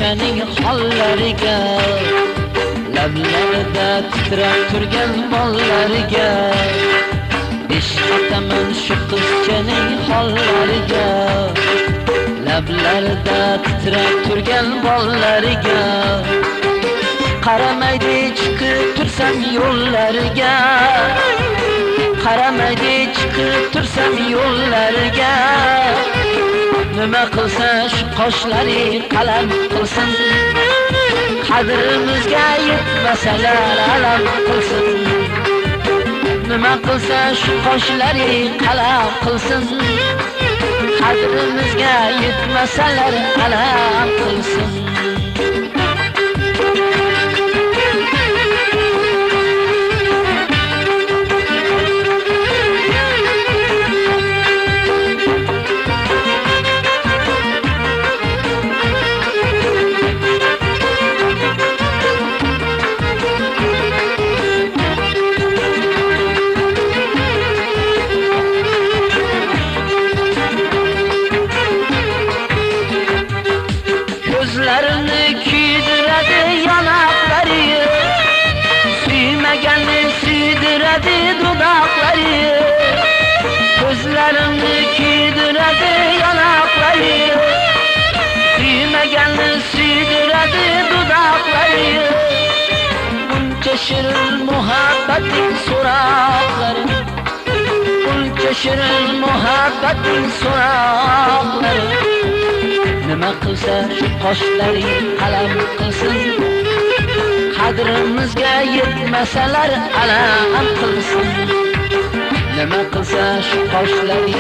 sening hollariga, lablarida titrab turgan bollariga. Eshitaman shu qizchaning hollariga, lablarida titrab turgan bollariga. Qaramaydi chiqib tursam yo'llariga, qaramaydi chiqib tursam yo'llariga. Nima qilsa shu qoshlari qalam qilsin, qadrimizga yetmasalar alam qilsin. Nima qilsa shu qoshlari qalam qilsin, qadrimizga yetmasalar alam qilsin. Gözlerini kiydiradi yanakları, suymaganni suydiradi dudakları. Gözlerini kiydiradi yanakları, suymaganni suydiradi dudakları. Buncha shirin muhabbating so'roqlari, buncha shirin muhabbating so'roqlari. Nima qilsa shu qoshlari qalam qilsin, qadrimizga yetmasalar alam qilsin. Nima qilsa shu qoshlari